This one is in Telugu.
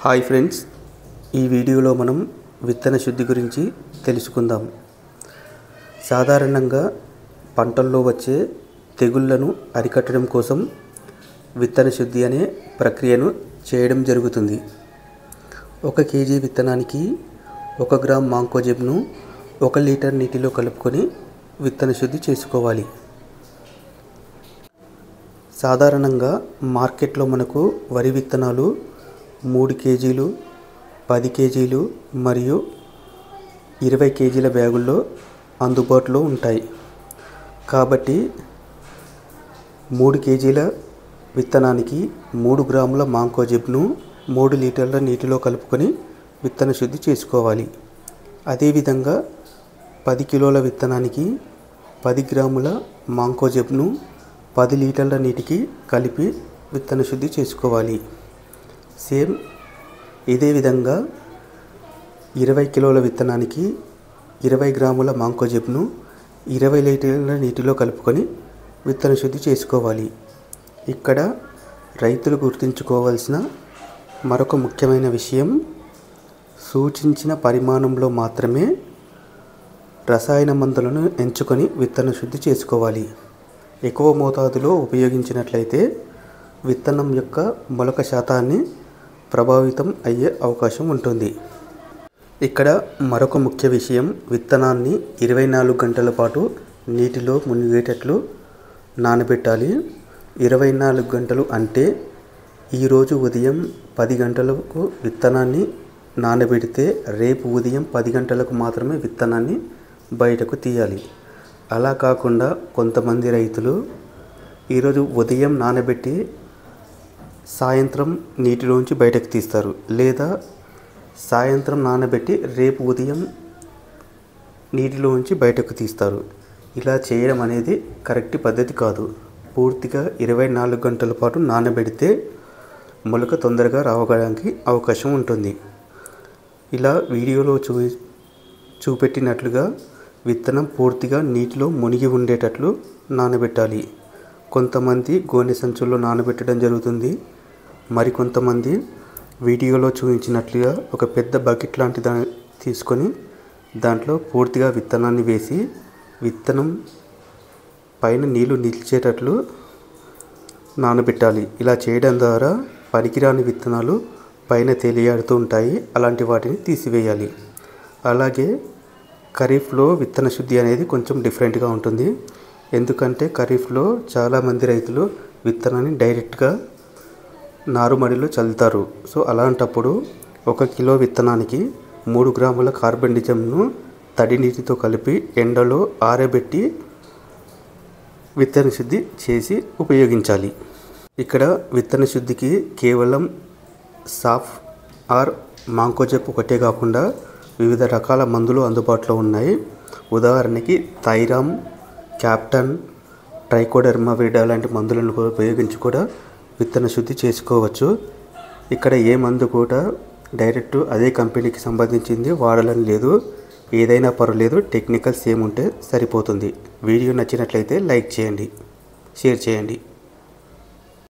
హాయ్ ఫ్రెండ్స్, ఈ వీడియోలో మనం విత్తన శుద్ధి గురించి తెలుసుకుందాం. సాధారణంగా పంటల్లో వచ్చే తెగుళ్లను అరికట్టడం కోసం విత్తన శుద్ధి అనే ప్రక్రియను చేయడం జరుగుతుంది. 1 కేజీ విత్తనానికి 1 గ్రామ్ మాంకోజెబ్ను 1 లీటర్ నీటిలో కలుపుకొని విత్తన శుద్ధి చేసుకోవాలి. సాధారణంగా మార్కెట్లో మనకు వరి విత్తనాలు 3 కేజీలు, 10 కేజీలు మరియు 20 కేజీల బ్యాగుల్లో అందుబాటులో ఉంటాయి. కాబట్టి 3 కేజీల విత్తనానికి 3 గ్రాముల మాంకోజెబ్ను 3 లీటర్ల నీటిలో కలుపుకొని విత్తన శుద్ధి చేసుకోవాలి. అదేవిధంగా 10 కిలోల విత్తనానికి 10 గ్రాముల మాంకోజెబ్ను 10 లీటర్ల నీటికి కలిపి విత్తన శుద్ధి చేసుకోవాలి. సేమ్ ఇదే విధంగా 20 కిలోల విత్తనానికి 20 గ్రాముల మాంకోజెబ్ను 20 లీటర్ల నీటిలో కలుపుకొని విత్తన శుద్ధి చేసుకోవాలి. ఇక్కడ రైతులు గుర్తుంచుకోవాల్సిన మరొక ముఖ్యమైన విషయం, సూచించిన పరిమాణంలో మాత్రమే రసాయన మందులను ఎంచుకొని విత్తన శుద్ధి చేసుకోవాలి. ఎక్కువ మోతాదులో ఉపయోగించినట్లయితే విత్తనం యొక్క మొలక శాతాన్ని ప్రభావితం అయ్యే అవకాశం ఉంటుంది. ఇక్కడ మరొక ముఖ్య విషయం, విత్తనాన్ని 24 గంటల పాటు నీటిలో మునిగేటట్లు నానబెట్టాలి. 24 గంటలు అంటే ఈరోజు ఉదయం 10 గంటలకు విత్తనాన్ని నానబెడితే రేపు ఉదయం 10 గంటలకు మాత్రమే విత్తనాన్ని బయటకు తీయాలి. అలా కాకుండా కొంతమంది రైతులు ఈరోజు ఉదయం నానబెట్టి సాయంత్రం నీటిలోంచి బయటకు తీస్తారు, లేదా సాయంత్రం నానబెట్టి రేపు ఉదయం నీటిలోంచి బయటకు తీస్తారు. ఇలా చేయడం అనేది కరెక్ట్ పద్ధతి కాదు. పూర్తిగా 24 గంటల పాటు నానబెడితే మొలక తొందరగా రావడానికి అవకాశం ఉంటుంది. ఇలా వీడియోలో చూపెట్టినట్లుగా విత్తనం పూర్తిగా నీటిలో మునిగి ఉండేటట్లు నానబెట్టాలి. కొంతమంది గోనె సంచుల్లో నానబెట్టడం జరుగుతుంది. మరికొంతమంది వీడియోలో చూపించినట్లుగా ఒక పెద్ద బకెట్ లాంటి దాన్ని తీసుకొని దాంట్లో పూర్తిగా విత్తనాన్ని వేసి విత్తనం పైన నీళ్లు నిలిచేటట్లు నానబెట్టాలి. ఇలా చేయడం ద్వారా పనికిరాని విత్తనాలు పైన తేలియాడుతూ ఉంటాయి. అలాంటి వాటిని తీసివేయాలి. అలాగే ఖరీఫ్లో విత్తన శుద్ధి అనేది కొంచెం డిఫరెంట్గా ఉంటుంది. ఎందుకంటే ఖరీఫ్లో చాలామంది రైతులు విత్తనాన్ని డైరెక్ట్గా నారుమడిలో చల్లుతారు. సో అలాంటప్పుడు 1 కిలో విత్తనానికి 3 గ్రాముల కార్బెండిజంను తడి నీటితో కలిపి ఎండలో ఆరబెట్టి విత్తన శుద్ధి చేసి ఉపయోగించాలి. ఇక్కడ విత్తన శుద్ధికి కేవలం సాఫ్ ఆర్ మాంకోజెబ్ ఒకటే కాకుండా వివిధ రకాల మందులు అందుబాటులో ఉన్నాయి. ఉదాహరణకి థైరామ్, క్యాప్టన్, ట్రైకోడర్మా విరిడా లాంటి మందులను ఉపయోగించి కూడా విత్తన శుద్ధి చేసుకోవచ్చు. ఇక్కడ ఏ మందు కూడా డైరెక్ట్ అదే కంపెనీకి సంబంధించింది వాడాలని లేదు. ఏదైనా పర్వాలేదు, టెక్నికల్ సేమ్ ఉంటే సరిపోతుంది. వీడియో నచ్చినట్లయితే లైక్ చేయండి, షేర్ చేయండి.